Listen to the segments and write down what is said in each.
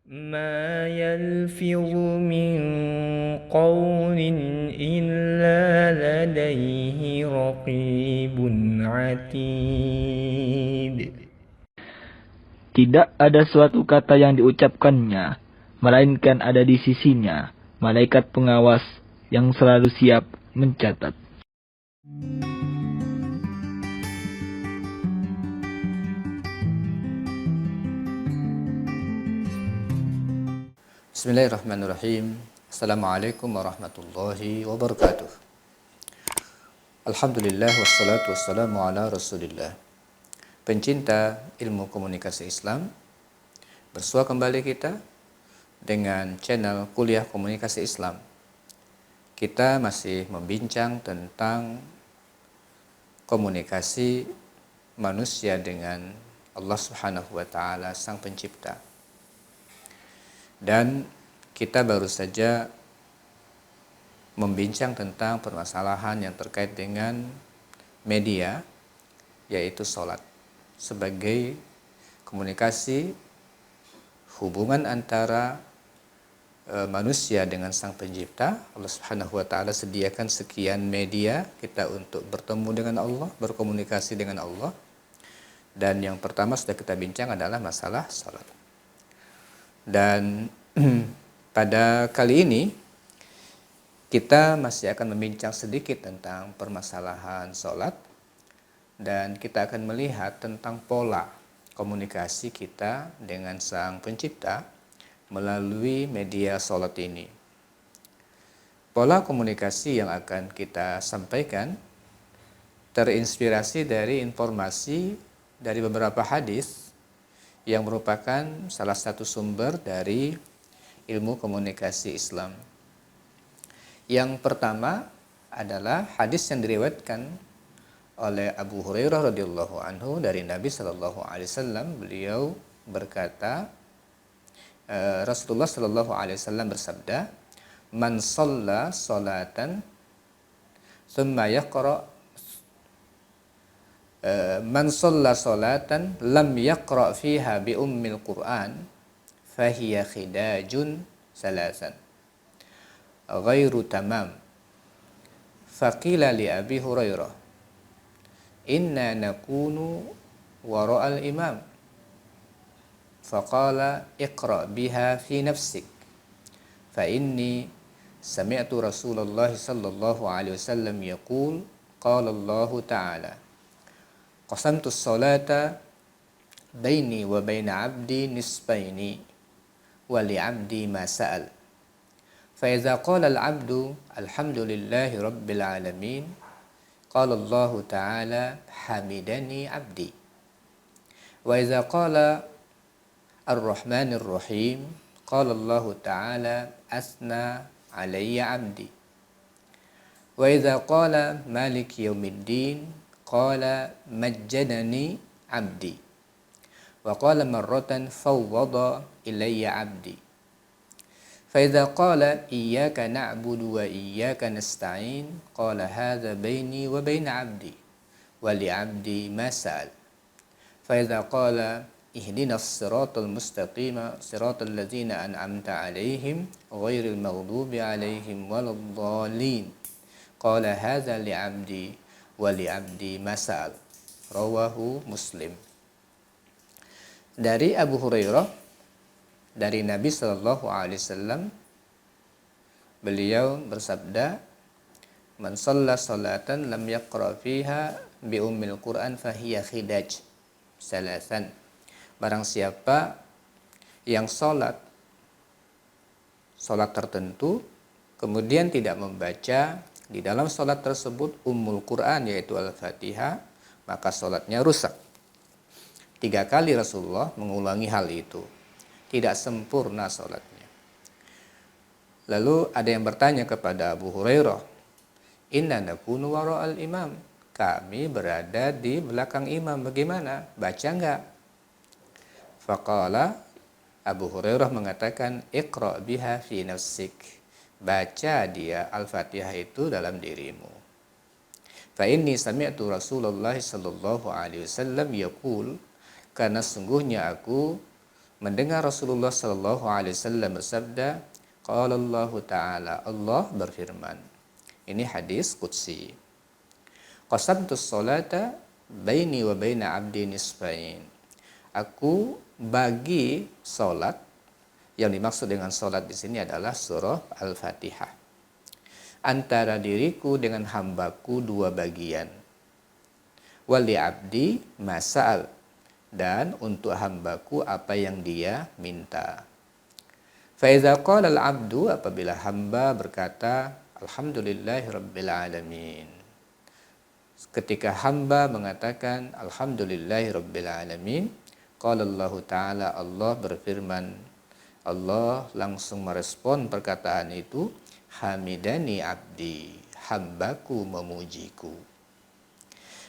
ما يلفظ من قول إلا لديه رقيب عتيد. Tidak ada suatu kata yang diucapkannya, melainkan ada di sisinya malaikat pengawas yang selalu siap mencatat. Bismillahirrahmanirrahim. Assalamualaikum warahmatullahi wabarakatuh. Alhamdulillah wassalatu wassalamu ala rasulillah. Pencinta ilmu komunikasi Islam, bersua kembali kita dengan channel Kuliah Komunikasi Islam. Kita masih membincang tentang komunikasi manusia dengan Allah Subhanahu wa taala Sang Pencipta. Dan kita baru saja membincang tentang permasalahan yang terkait dengan media, yaitu sholat, sebagai komunikasi hubungan antara manusia dengan Sang Pencipta. Allah Subhanahu wa taala sediakan sekian media kita untuk bertemu dengan Allah, berkomunikasi dengan Allah. Dan yang pertama sudah kita bincang adalah masalah sholat. Dan pada kali ini kita masih akan membincang sedikit tentang permasalahan sholat, dan kita akan melihat tentang pola komunikasi kita dengan Sang Pencipta melalui media sholat ini. Pola komunikasi yang akan kita sampaikan terinspirasi dari informasi dari beberapa hadis yang merupakan salah satu sumber dari ilmu komunikasi Islam. Yang pertama adalah hadis yang diriwayatkan oleh Abu Hurairah radhiyallahu anhu dari Nabi sallallahu alaihi wasallam. Beliau berkata, Rasulullah sallallahu alaihi wasallam bersabda, "Man shalla sholatan thumma yaqra Man shalla sholatan lam yaqra fiha bi ummil Qur'an fahiya khidajun salasan ghairu tamam." Faqila li Abi Hurairah, "Inna nakunu wara'al imam." Faqala, "Iqra biha fi nafsik fa inni sami'tu Rasulullah sallallahu alaihi wasallam yaqul qala Allah ta'ala qasamtu sholata baini wa baina abdi nisfaini wa li abdi ma sa'al fa idza qala al abdu alhamdulillahi rabbil alamin qala Allah ta'ala hamidani abdi wa idza qala ar-rahmanir rahim qala Allah ta'ala asna alayya abdi wa idza qala maliki yaumiddin qala majjadani abdi wa qala marratan fawwada ilayya abdi fa idza qala iyyaka na'budu wa iyyaka nasta'in qala hadza baini wa baina abdi wa li abdi ma sa'al fa idza qala ihdinas siratal mustaqima siratal ladzina an'amta 'alaihim ghairil maghdubi 'alaihim waladdallin qala hadza li abdi wali abdi masal. Rawahu Muslim. Dari Abu Hurairah, dari Nabi sallallahu alaihi wasallam, beliau bersabda, "Man shalla sholatan lam yaqra fiha bi ummil Qur'an fahiya khidaj salasan." Barang siapa yang sholat tertentu kemudian tidak membaca di dalam sholat tersebut Ummul Quran, yaitu Al-Fatihah, maka sholatnya rusak. 3 kali Rasulullah mengulangi hal itu. Tidak sempurna sholatnya. Lalu ada yang bertanya kepada Abu Hurairah, "Inna nakunu wara'al imam." Kami berada di belakang imam, bagaimana? Baca enggak? Faqala, Abu Hurairah mengatakan, "Iqra biha fi nafsik." Baca dia Al-Fatihah itu dalam dirimu. Fa inni sami'tu Rasulullah sallallahu alaihi wasallam yaqul, karena sungguhnya aku mendengar Rasulullah sallallahu alaihi wasallam bersabda, qala Allah Ta'ala, Allah berfirman. Ini hadis qudsi. Qasamtus salata baini wa baina abdi nisfain. Aku bagi salat, yang dimaksud dengan salat di sini adalah surah Al-Fatihah, antara diriku dengan hambaku dua bagian. Wali abdi masal, dan untuk hambaku apa yang dia minta. Fa iza qala al-abdu, apabila hamba berkata alhamdulillahi rabbil alamin. Ketika hamba mengatakan alhamdulillahi rabbil alamin, qala Allah Ta'ala, Allah berfirman, Allah langsung merespon perkataan itu, hamidani abdi, hambaku memujiku.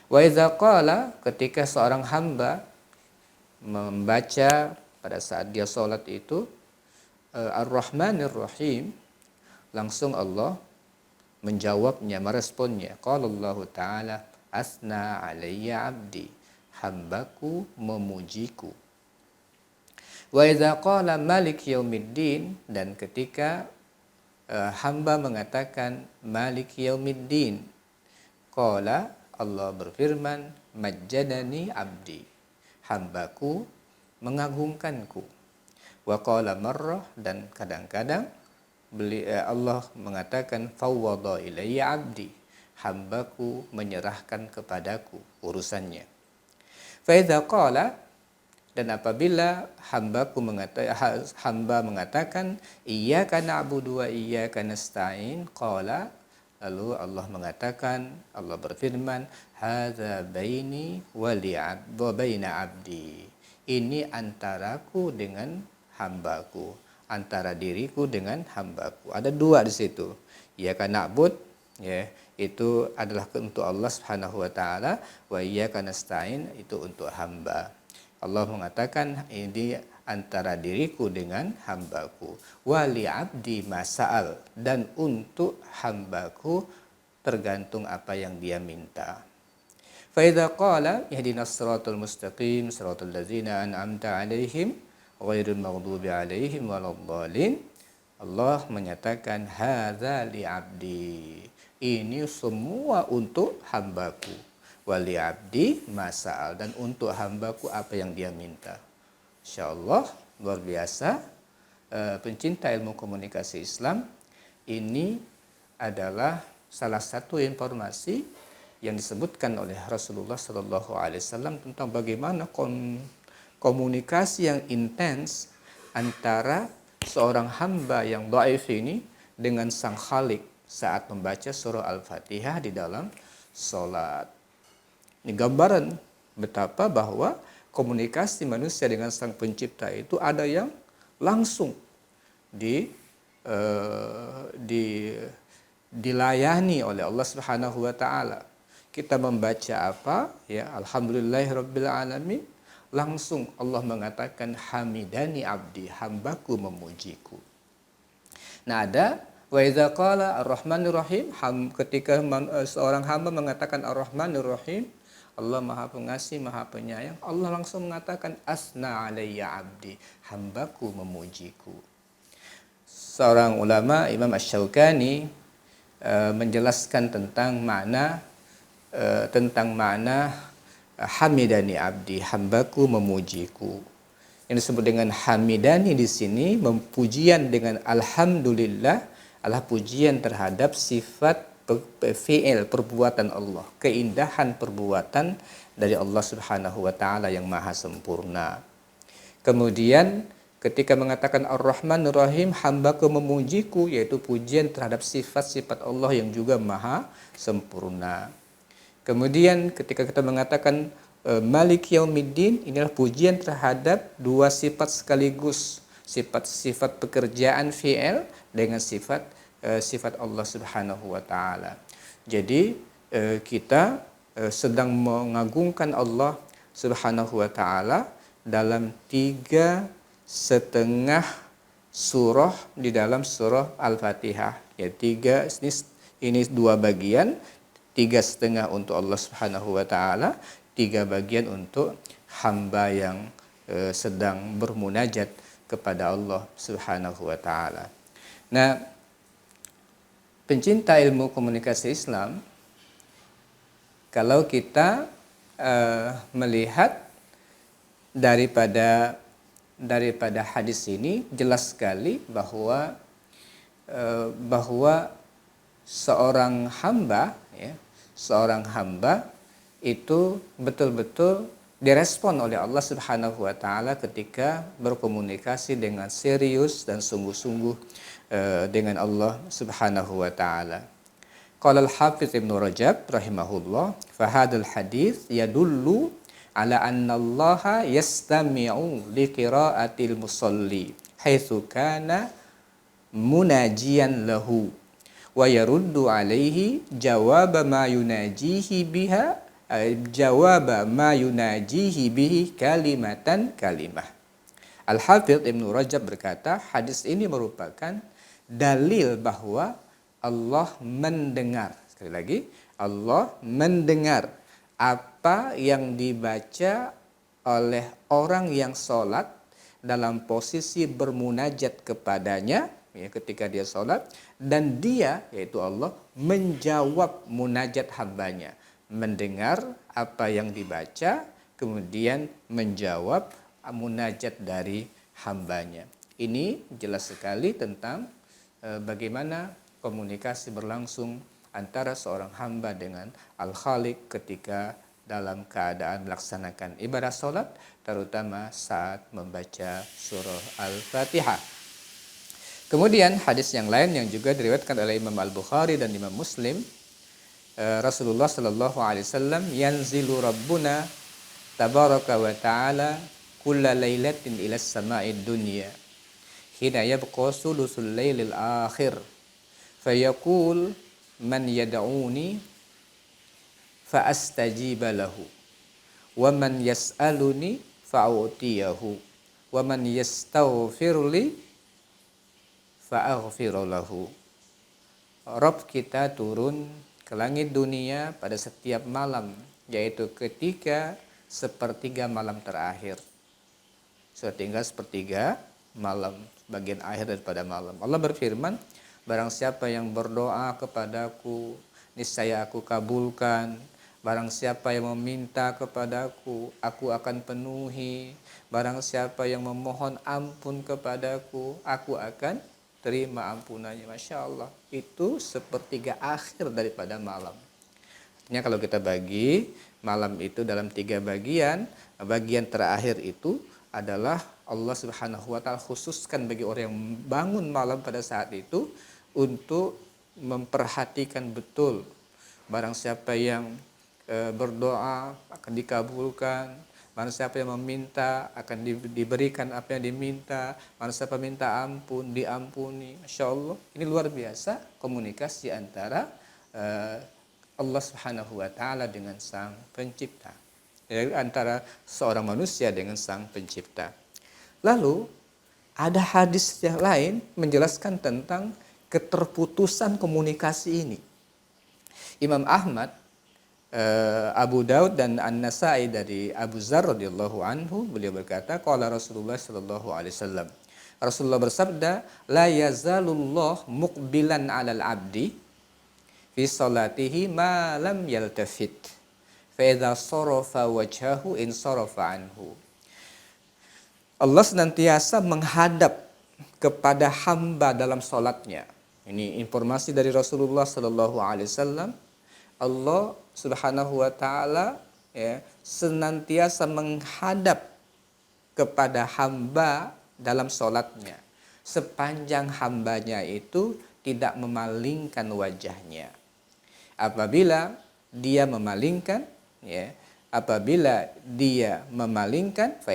Wa iza qala, ketika seorang hamba membaca pada saat dia sholat itu Ar-Rahmanir Rahim, langsung Allah menjawabnya, meresponnya. Qala Allah Ta'ala, asna alayya abdi, hambaku memujiku. Wa idza qala malik yaumiddin, dan ketika hamba mengatakan malik yaumiddin, qala, Allah berfirman, majjadani abdi, hambaku mengagungkanku. Wa qala marrah, dan kadang-kadang Allah mengatakan fawwada ilayya abdi, hambaku menyerahkan kepadaku urusannya. Fa idza qala, dan apabila hamba mengatakan iyyaka na'budu wa iyyaka nasta'in, qala, lalu Allah mengatakan, Allah berfirman, hadza baini wa baina abdi, ini antaraku dengan hambaku, antara diriku dengan hambaku. Ada dua di situ. Iyyaka na'bud, ya, itu adalah untuk Allah Subhanahu wa taala, wa iyyaka nasta'in, itu untuk hamba. Allah mengatakan ini antara diriku dengan hambaku. Wali abdi masal, dan untuk hambaku tergantung apa yang dia minta. Fa idza qala ihdinas siratal mustaqim siratal ladzina an'amta 'alaihim ghairil maghdubi 'alaihim waladdallin, Allah menyatakan hadza li abdi, ini semua untuk hambaku. Wali abdi masal, dan untuk hambaku apa yang dia minta. Insyaallah luar biasa. Pencinta ilmu komunikasi Islam, ini adalah salah satu informasi yang disebutkan oleh Rasulullah Sallallahu Alaihi Wasallam tentang bagaimana komunikasi yang intens antara seorang hamba yang dhaif ini dengan sang Khalik saat membaca surah Al-Fatihah di dalam sholat. Ini gambaran betapa bahwa komunikasi manusia dengan sang pencipta itu ada yang langsung dilayani oleh Allah Subhanahu wa taala. Kita membaca apa? Ya, alhamdulillahirabbil alamin, langsung Allah mengatakan hamidani abdi, hambaku memujiku. Nah, ada wa idza qala ar-rahmanir rahim, ketika seorang hamba mengatakan ar-rahmanir rahim, Allah Maha Pengasih, Maha Penyayang, Allah langsung mengatakan asna alayya abdi, hambaku memujiku. Seorang ulama, Imam Asy-Syaukani, menjelaskan tentang makna hamidani abdi, hambaku memujiku. Yang disebut dengan hamidani di sini, pujian dengan alhamdulillah, adalah pujian terhadap sifat fi'il, perbuatan Allah, keindahan perbuatan dari Allah Subhanahu wa taala yang maha sempurna. Kemudian ketika mengatakan Ar-Rahmanir Rahim, hambaku memujiku, yaitu pujian terhadap sifat-sifat Allah yang juga maha sempurna. Kemudian ketika kita mengatakan Malik Yaumiddin, inilah pujian terhadap dua sifat sekaligus, sifat pekerjaan fi'il dengan sifat Allah Subhanahu wa taala. Jadi kita sedang mengagungkan Allah Subhanahu wa taala dalam 3,5 surah di dalam surah Al-Fatihah. Ya, ini 2 bagian, 3,5 untuk Allah Subhanahu wa taala, 3 bagian untuk hamba yang sedang bermunajat kepada Allah Subhanahu wa taala. Nah, pencinta ilmu komunikasi Islam, kalau kita melihat daripada hadis ini, jelas sekali bahwa seorang hamba itu betul-betul direspon oleh Allah Subhanahu wa taala ketika berkomunikasi dengan serius dan sungguh-sungguh dengan Allah Subhanahu wa taala. Qala al-Hafiz Ibnu Rajab rahimahullah, fa hadzal hadits yadullu ala anna Allah yastami'u li qira'atil musalli haitsu kana munajiyan lahu wa yaruddu alaihi jawaba ma yunajihi bihi kalimatan kalimah. Al-Hafidz Ibnu Rajab berkata, hadis ini merupakan dalil bahwa Allah mendengar. Sekali lagi, Allah mendengar apa yang dibaca oleh orang yang sholat dalam posisi bermunajat kepadanya, ya, ketika dia sholat, dan dia, yaitu Allah, menjawab munajat hambanya, mendengar apa yang dibaca, kemudian menjawab munajat dari hambanya. Ini jelas sekali tentang bagaimana komunikasi berlangsung antara seorang hamba dengan Al-Khaliq ketika dalam keadaan melaksanakan ibadah sholat, terutama saat membaca surah Al-Fatihah. Kemudian hadis yang lain yang juga diriwayatkan oleh Imam Al-Bukhari dan Imam Muslim, Rasulullah sallallahu alaihi wasallam, yanzilu rabbuna tabaraka wa ta'ala kulla lailatin ila sama'id dunya hina yabqa sulusul lailil akhir fayaqul man yad'uni fa astajiba lahu wa man yas'aluni fa'utiyahu wa man yastaghfirli fa'aghfir lahu. Rabb kita turun ke langit dunia pada setiap malam, yaitu ketika sepertiga malam terakhir. Setinggal sepertiga malam, bagian akhir daripada malam. Allah berfirman, barang siapa yang berdoa kepadaku, niscaya aku kabulkan. Barang siapa yang meminta kepadaku, aku akan penuhi. Barang siapa yang memohon ampun kepadaku, aku akan terima ampunannya. Masya Allah, itu sepertiga akhir daripada malam. Artinya kalau kita bagi malam itu dalam 3 bagian, bagian terakhir itu adalah Allah Subhanahu wa ta'ala khususkan bagi orang yang bangun malam pada saat itu untuk memperhatikan betul. Barang siapa yang berdoa akan dikabulkan, barang siapa yang meminta akan diberikan apa yang diminta, barang siapa minta ampun diampuni. Masya Allah, ini luar biasa komunikasi antara Allah Subhanahu wa ta'ala dengan sang pencipta, antara seorang manusia dengan sang pencipta. Lalu ada hadis yang lain menjelaskan tentang keterputusan komunikasi ini. Imam Ahmad, Abu Daud dan An-Nasai dari Abu Dzar radhiyallahu anhu, beliau berkata, qala Rasulullah sallallahu alaihi wasallam, Rasulullah bersabda, la yazalullah muqbilan 'alal 'abdi fi salatihi ma lam yaltafit fa idza sarafa wajhahu in sarafa anhu. Allah senantiasa menghadap kepada hamba dalam salatnya. Ini informasi dari Rasulullah sallallahu alaihi wasallam. Allah Subhanahu wa ta'ala, ya, senantiasa menghadap kepada hamba dalam sholatnya sepanjang hambanya itu tidak memalingkan wajahnya. Apabila dia memalingkan, ya, fa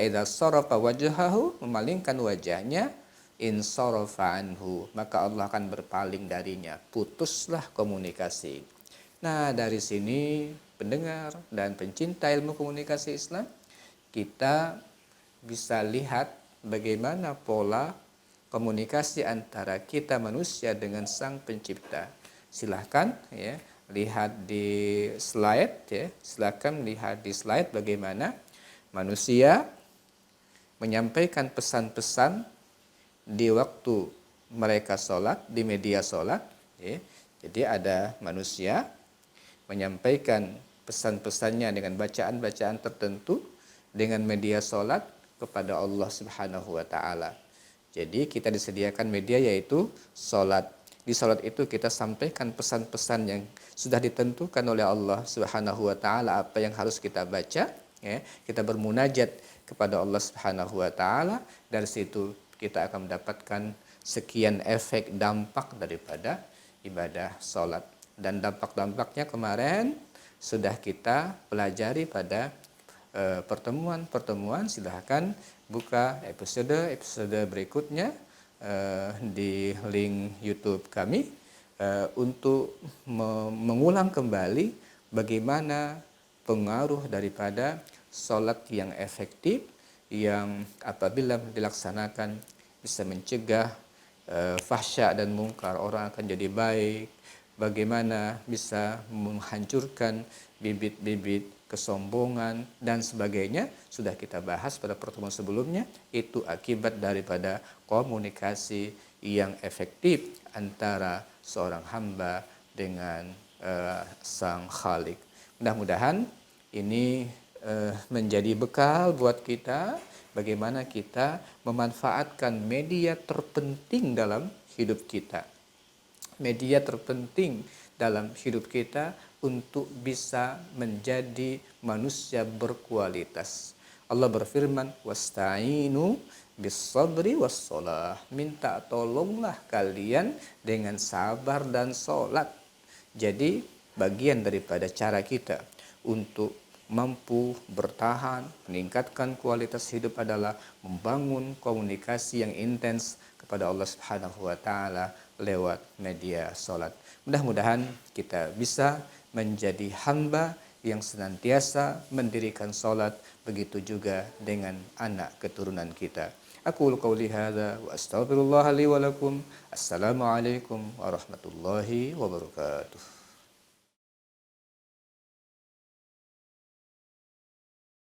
idza sarafa wajhahu, memalingkan wajahnya, in sarafa anhu, maka Allah akan berpaling darinya, putuslah komunikasi. Nah, dari sini pendengar dan pencinta ilmu komunikasi Islam, kita bisa lihat bagaimana pola komunikasi antara kita manusia dengan sang pencipta. Silahkan, ya, lihat di slide, ya. Silahkan lihat di slide bagaimana manusia menyampaikan pesan-pesan di waktu mereka sholat, di media sholat. Ya. Jadi ada manusia menyampaikan pesan-pesannya dengan bacaan-bacaan tertentu dengan media sholat kepada Allah Subhanahu wa Ta'ala. Jadi kita disediakan media yaitu sholat. Di sholat itu kita sampaikan pesan-pesan yang sudah ditentukan oleh Allah Subhanahu wa Ta'ala, apa yang harus kita baca. Ya. Kita bermunajat kepada Allah Subhanahu wa Ta'ala. Dari situ kita akan mendapatkan sekian efek dampak daripada ibadah sholat. Dan dampak-dampaknya kemarin sudah kita pelajari pada pertemuan-pertemuan. Silahkan buka episode berikutnya di link YouTube kami untuk mengulang kembali bagaimana pengaruh daripada sholat yang efektif, yang apabila dilaksanakan bisa mencegah fahsya dan mungkar, orang akan jadi baik. Bagaimana bisa menghancurkan bibit-bibit kesombongan dan sebagainya, sudah kita bahas pada pertemuan sebelumnya. Itu akibat daripada komunikasi yang efektif antara seorang hamba dengan Sang Khalik. Mudah-mudahan ini menjadi bekal buat kita bagaimana kita memanfaatkan media terpenting dalam hidup kita. Media terpenting dalam hidup kita untuk bisa menjadi manusia berkualitas. Allah berfirman, "Wasta'inu bis-sabri was-shalah." Minta tolonglah kalian dengan sabar dan salat. Jadi bagian daripada cara kita untuk mampu bertahan, meningkatkan kualitas hidup adalah membangun komunikasi yang intens kepada Allah Subhanahu wa Ta'ala lewat media salat. Mudah-mudahan kita bisa menjadi hamba yang senantiasa mendirikan salat, begitu juga dengan anak keturunan kita. Aku qauli hadza wa astaghfirullah li wa lakum. Assalamualaikum warahmatullahi wabarakatuh.